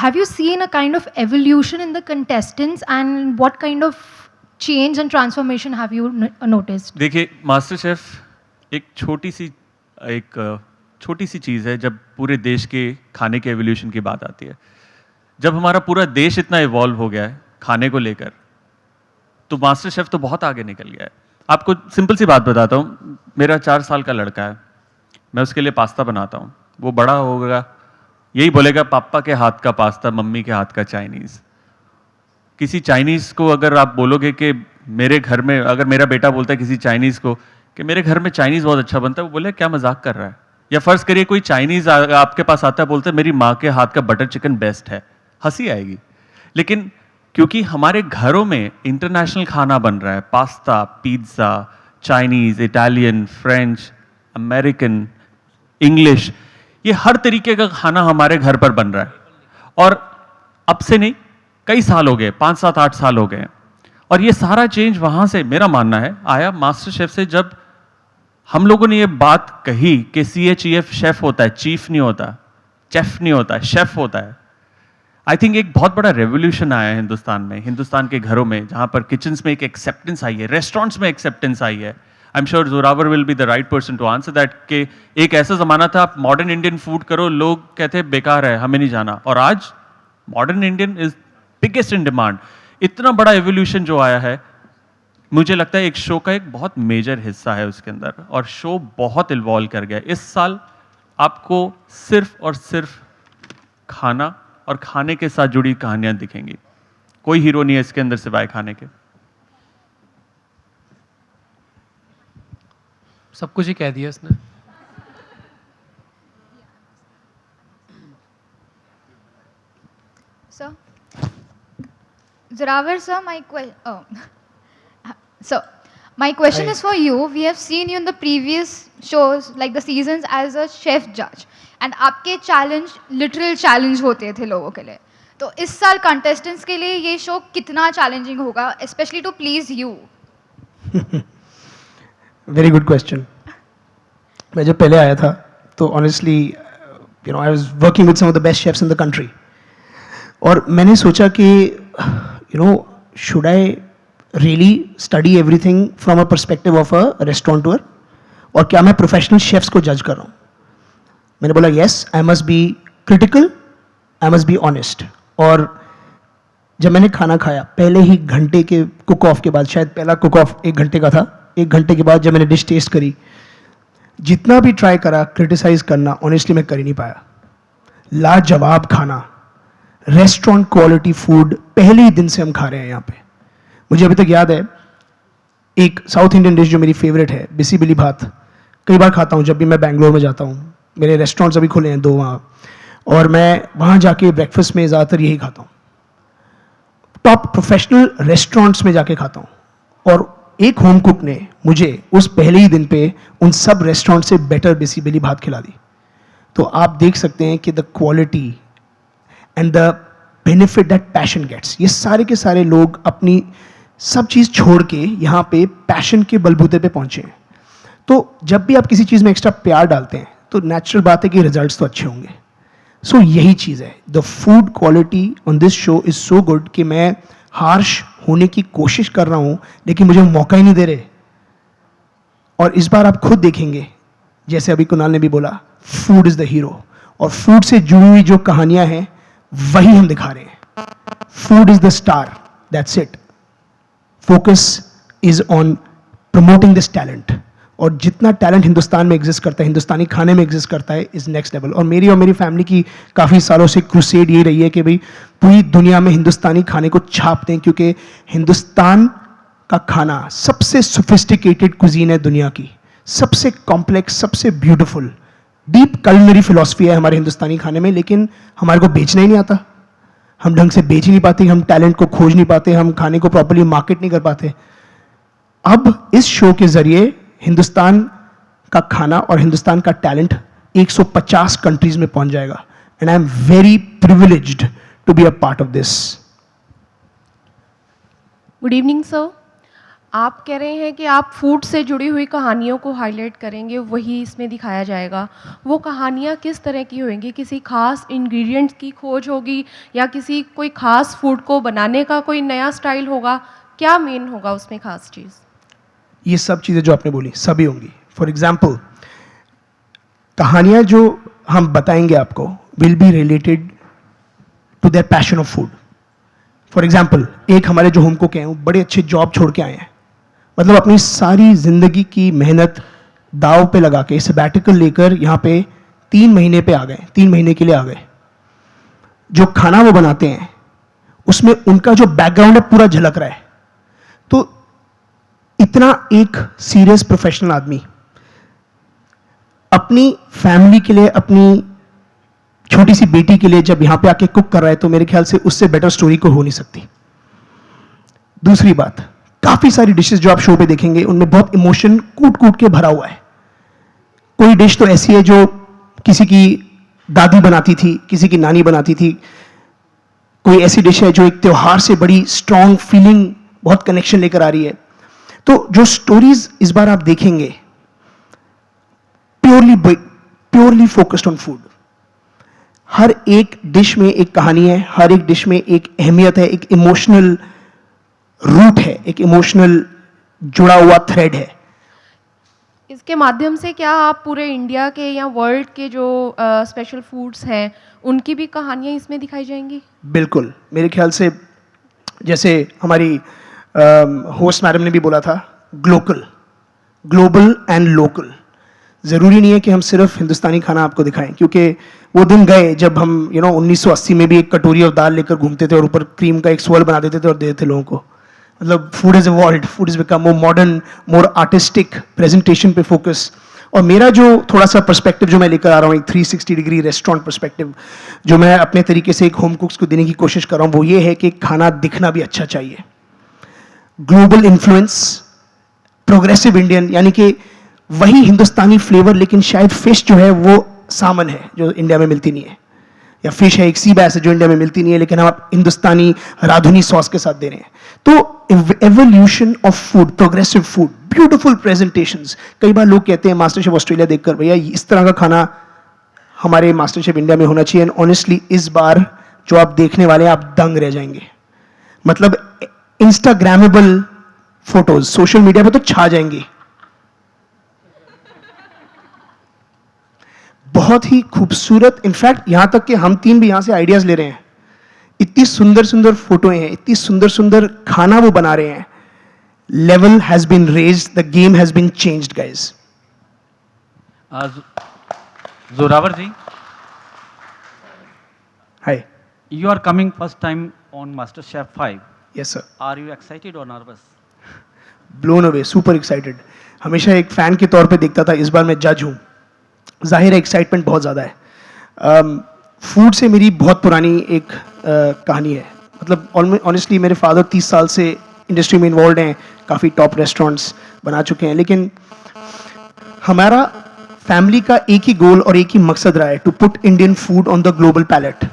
[SPEAKER 9] have you seen a kind of evolution in the contestants, and what kind of change and transformation have you noticed?
[SPEAKER 3] देखिए, master chef एक छोटी सी चीज़ है जब पूरे देश के खाने के एवोल्यूशन की बात आती है। जब हमारा पूरा देश इतना इवॉल्व हो गया है खाने को लेकर, तो मास्टर शेफ तो बहुत आगे निकल गया है। आपको सिंपल सी बात बताता हूँ, मेरा 4 साल का लड़का है, मैं उसके लिए पास्ता बनाता हूँ, वो बड़ा होगा यही बोलेगा पापा के हाथ का पास्ता, मम्मी के हाथ का चाइनीज़। किसी चाइनीज़ को अगर आप बोलोगे कि मेरे घर में, अगर मेरा बेटा बोलता है किसी चाइनीज़ को कि मेरे घर में चाइनीज़ बहुत अच्छा बनता है, वो बोले क्या मजाक कर रहा है। या फ़र्ज़ करिए कोई चाइनीज़ आपके पास आता है, बोलता है मेरी माँ के हाथ का बटर चिकन बेस्ट है, हंसी आएगी। लेकिन क्योंकि हमारे घरों में इंटरनेशनल खाना बन रहा है, pasta, pizza, Chinese, Italian, French, American, English, ये हर तरीके का खाना हमारे घर पर बन रहा है। और अब से नहीं, कई साल हो गए, 5, 7, 8 साल हो गए। और ये सारा चेंज वहाँ से, मेरा मानना है, आया मास्टर शेफ से, जब हम लोगों ने ये बात कही कि CHEF शेफ होता है, चीफ नहीं होता, चेफ नहीं होता, शेफ होता है। आई थिंक एक बहुत बड़ा रेवोल्यूशन आया है हिंदुस्तान में, हिंदुस्तान के घरों में, जहाँ पर किचन्स में एक एक्सेप्टेंस आई है, रेस्टोरेंट्स में एक्सेप्टेंस आई है। I am sure Zorawar will be the right person to answer that, कि एक ऐसा ज़माना था आप मॉडर्न इंडियन फूड करो, लोग कहते हैं बेकार है, हमें नहीं जाना, और आज modern Indian is biggest in demand. इतना बड़ा एवोल्यूशन जो आया है, मुझे लगता है एक शो का एक बहुत मेजर हिस्सा है उसके अंदर, और शो बहुत इन्वॉल्व कर गया। इस साल आपको सिर्फ और सिर्फ खाना और खाने के साथ जुड़ी कहानियां दिखेंगी। कोई हीरो नहीं है इसके अंदर सिवाय खाने के।
[SPEAKER 5] सब कुछ ही कह दिया उसने।
[SPEAKER 10] So, Zorawar sir, my question is for you. We have seen you in the previous shows, like the seasons, as a chef judge, and आपके challenge literal challenge होते थे लोगों के लिए। तो इस साल contestants के लिए ये show कितना challenging होगा, especially to please you?
[SPEAKER 4] Very good question. मैं जब पहले आया था तो honestly I was working with some of the best chefs in the country, और मैंने सोचा कि should I really study everything from a perspective of a restaurateur, और क्या मैं प्रोफेशनल शेफ्स को जज कर रहा हूँ? मैंने बोला yes, I must be critical, I must be honest. और जब मैंने खाना खाया पहले ही घंटे के कुक ऑफ के बाद, शायद पहला कुक ऑफ 1 घंटे का था, 1 घंटे के बाद जब मैंने डिश टेस्ट करी, जितना भी ट्राई करा क्रिटिसाइज करना, ऑनेस्टली मैं कर ही नहीं पाया। लाजवाब खाना, रेस्टोरेंट क्वालिटी फूड, पहले ही दिन से हम खा रहे हैं यहाँ पे। मुझे अभी तक याद है एक साउथ इंडियन डिश जो मेरी फेवरेट है, बिसी बिली भात। कई बार खाता हूँ जब भी मैं बैंगलोर में जाता हूँ, मेरे रेस्टोरेंट्स अभी खुले हैं 2 वहाँ, और मैं वहाँ जाके ब्रेकफास्ट में ज़्यादातर यही खाता हूँ। टॉप प्रोफेशनल रेस्टोरेंट्स में जाके खाता हूँ, और एक होम कुक ने मुझे उस पहले ही दिन पे उन सब रेस्टोरेंट से बेटर बिसी बिली भात खिला दी। तो आप देख सकते हैं कि the quality and the benefit that passion gets, ये सारे के सारे लोग अपनी सब चीज़ छोड़ के यहाँ पे पैशन के बलबूते पे पहुँचे हैं। तो जब भी आप किसी चीज़ में एक्स्ट्रा प्यार डालते हैं तो नेचुरल बात है कि रिजल्ट्स तो अच्छे होंगे। सो यही चीज़ है, the food quality on this show is so good कि मैं हार्श होने की कोशिश कर रहा हूँ, लेकिन मुझे मौका ही नहीं दे रहे। और इस बार आप खुद देखेंगे, जैसे अभी कुणाल ने भी बोला, फूड इज़ द हीरो, और फूड से जुड़ी हुई जो कहानियाँ हैं वही हम दिखा रहे हैं। Food is the star, that's it. Focus is on promoting this talent, और जितना टैलेंट हिंदुस्तान में एग्जिस्ट करता है, हिंदुस्तानी खाने में एग्जिस्ट करता है, इज नेक्स्ट लेवल। और मेरी फैमिली की काफ़ी सालों से क्रूसेड ये रही है कि भाई पूरी दुनिया में हिंदुस्तानी खाने को छाप दें, क्योंकि हिंदुस्तान का खाना सबसे सोफिस्टिकेटेड कुजीन है दुनिया की, सबसे कॉम्प्लेक्स, सबसे ब्यूटीफुल, डीप कलिनरी फिलॉसफी है हमारे हिंदुस्तानी खाने में, लेकिन हमारे को बेचना ही नहीं आता। हम ढंग से बेच ही नहीं पाते, हम टैलेंट को खोज नहीं पाते, हम खाने को प्रॉपर्ली मार्केट नहीं कर पाते। अब इस शो के जरिए हिंदुस्तान का खाना और हिंदुस्तान का टैलेंट 150 कंट्रीज में पहुंच जाएगा, and I am very privileged to be a part of this.
[SPEAKER 11] Good evening sir, आप कह रहे हैं कि आप फूड से जुड़ी हुई कहानियों को हाईलाइट करेंगे, वही इसमें दिखाया जाएगा। वो कहानियाँ किस तरह की होंगी? किसी खास इंग्रेडिएंट्स की खोज होगी, या किसी कोई खास फूड को बनाने का कोई नया स्टाइल होगा? क्या मेन होगा उसमें खास चीज़?
[SPEAKER 4] ये सब चीज़ें जो आपने बोली सभी होंगी। फॉर एग्जाम्पल, कहानियाँ जो हम बताएंगे आपको will be related to their passion of food. For example, एक हमारे जो होम कुक हैं वो बड़े अच्छे जॉब छोड़ के आए हैं, मतलब अपनी सारी जिंदगी की मेहनत दाव पे लगा के सबैटिकल लेकर यहाँ पे 3 महीने पे आ गए, 3 महीने के लिए आ गए। जो खाना वो बनाते हैं उसमें उनका जो बैकग्राउंड है पूरा झलक रहा है। तो इतना एक सीरियस प्रोफेशनल आदमी अपनी फैमिली के लिए, अपनी छोटी सी बेटी के लिए जब यहां पे आके कुक कर रहा है, तो मेरे ख्याल से उससे बेटर स्टोरी को हो नहीं सकती। दूसरी बात, काफी सारी डिशेस जो आप शो पे देखेंगे उनमें बहुत इमोशन कूट कूट के भरा हुआ है। कोई डिश तो ऐसी है जो किसी की दादी बनाती थी, किसी की नानी बनाती थी। कोई ऐसी डिश है जो एक त्योहार से बड़ी स्ट्रॉन्ग फीलिंग, बहुत कनेक्शन लेकर आ रही है। तो जो स्टोरीज इस बार आप देखेंगे प्योरली फोकस्ड ऑन फूड। हर एक डिश में एक कहानी है, हर एक डिश में एक अहमियत है, एक इमोशनल रूट है, एक इमोशनल जुड़ा हुआ थ्रेड है।
[SPEAKER 11] इसके माध्यम से क्या आप पूरे इंडिया के या वर्ल्ड के जो स्पेशल फूड्स हैं उनकी भी कहानियाँ इसमें दिखाई जाएंगी?
[SPEAKER 4] बिल्कुल, मेरे ख्याल से जैसे हमारी होस्ट मैडम ने भी बोला था, ग्लोबल एंड लोकल। ज़रूरी नहीं है कि हम सिर्फ हिंदुस्तानी खाना आपको दिखाएं, क्योंकि वो दिन गए जब हम 1980 में भी एक कटोरी ऑफ दाल लेकर घूमते थे और ऊपर क्रीम का एक swirl बना देते थे और देते थे लोगों को। मतलब food is evolved, food is become more modern, more artistic, presentation पे फोकस। और मेरा जो थोड़ा सा पर्सपेक्टिव जो मैं लेकर आ रहा हूँ, एक 360 डिग्री रेस्टोरेंट पर्सपेक्टिव जो मैं अपने तरीके से एक होम कुक्स को देने की कोशिश कर रहा हूँ, वो ये है कि खाना दिखना भी अच्छा चाहिए। ग्लोबल इन्फ्लुएंस, प्रोग्रेसिव इंडियन, यानी कि वही हिंदुस्तानी फ्लेवर, लेकिन शायद फिश जो है वो सामन है जो इंडिया में मिलती नहीं है, या फिश है एक सी बैस है जो इंडिया में मिलती नहीं है, लेकिन हम आप हिंदुस्तानी राधुनी सॉस के साथ दे रहे हैं। तो evolution of food, progressive food, beautiful presentations. कई बार लोग कहते हैं मास्टर शेफ ऑस्ट्रेलिया देखकर, भैया इस तरह का खाना हमारे मास्टर शेफ इंडिया में होना चाहिए। एंड ऑनेस्टली इस बार जो आप देखने वाले हैं आप दंग रह जाएंगे। मतलब इंस्टाग्रामेबल फोटोज सोशल मीडिया पे तो छा जाएंगी। बहुत ही खूबसूरत, इनफैक्ट यहां तक कि हम तीन भी यहां से आइडियाज ले रहे हैं। इतनी सुंदर सुंदर फोटोएं हैं, इतनी सुंदर सुंदर खाना वो बना रहे हैं। Level has been raised, the game has been changed guys.
[SPEAKER 7] Zorawar ji,
[SPEAKER 4] hi.
[SPEAKER 7] you are coming first time on MasterChef 5.
[SPEAKER 4] Yes sir.
[SPEAKER 7] Are you excited or nervous?
[SPEAKER 4] Blown away, super excited. हमेशा एक फैन के तौर पे देखता था, इस बार मैं जज हूँ। जाहिर है एक्साइटमेंट बहुत ज़्यादा है। फूड से मेरी बहुत पुरानी एक कहानी है। मतलब ऑनेस्टली मेरे फादर 30 साल से इंडस्ट्री में इन्वॉल्व हैं, काफ़ी टॉप रेस्टोरेंट्स बना चुके हैं, लेकिन हमारा फैमिली का एक ही गोल और एक ही मकसद रहा है, to put Indian food on the global palate.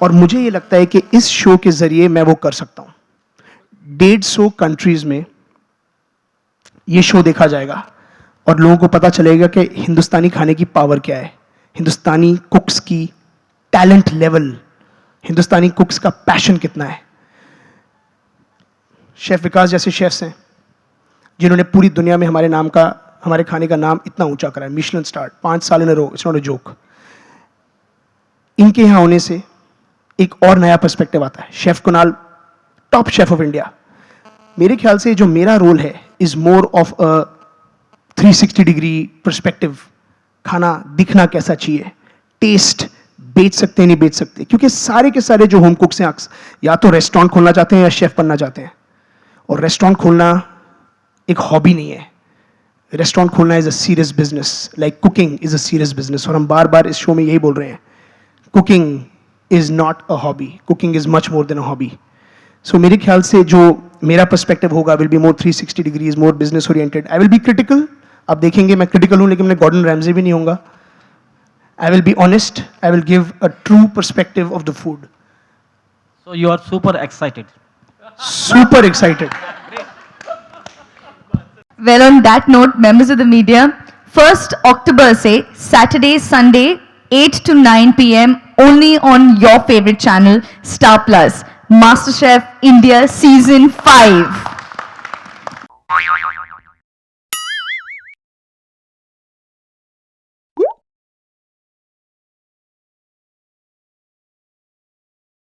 [SPEAKER 4] और मुझे ये लगता है कि इस शो के ज़रिए मैं वो कर सकता हूँ। 150 कंट्रीज़ में ये शो देखा जाएगा और लोगों को पता चलेगा कि हिंदुस्तानी खाने की पावर क्या है, हिंदुस्तानी कुक्स की टैलेंट लेवल, हिंदुस्तानी कुक्स का पैशन कितना है। शेफ विकास जैसे शेफ्स हैं जिन्होंने पूरी दुनिया में हमारे खाने का नाम इतना ऊंचा करा है, मिशेलिन स्टार 5 साल इन अ रो, इट्स नॉट अ जोक। इनके यहाँ होने से एक और नया पर्सपेक्टिव आता है। Chef Kunal, top chef of India. मेरे ख्याल से जो मेरा रोल है is more of a 360 degree perspective. खाना दिखना कैसा चाहिए, टेस्ट बेच सकते हैं नहीं बेच सकते, क्योंकि सारे के सारे जो होम कुक्स हैं या तो रेस्टोरेंट खोलना चाहते हैं या शेफ बनना चाहते हैं। और रेस्टोरेंट खोलना एक हॉबी नहीं है, रेस्टोरेंट खोलना is a serious business, like cooking is a serious business. और हम बार बार इस शो में यही बोल रहे हैं, cooking is not a hobby, cooking is much more than a hobby. So मेरे ख्याल से जो मेरा पर्सपेक्टिव होगा will be more 360 degrees, more business oriented. I will be critical, आप देखेंगे मैं क्रिटिकल हूं, लेकिन मैं गॉर्डन रैमजे भी नहीं होऊंगा। आई will be honest, I will give a true perspective of the food.
[SPEAKER 7] So you are super excited.
[SPEAKER 4] Super excited.
[SPEAKER 1] Well, on that note, members of the media, 1st October से Saturday, Sunday, 8 to 9 p.m. only on your favorite channel, Star Plus. MasterChef India Season 5.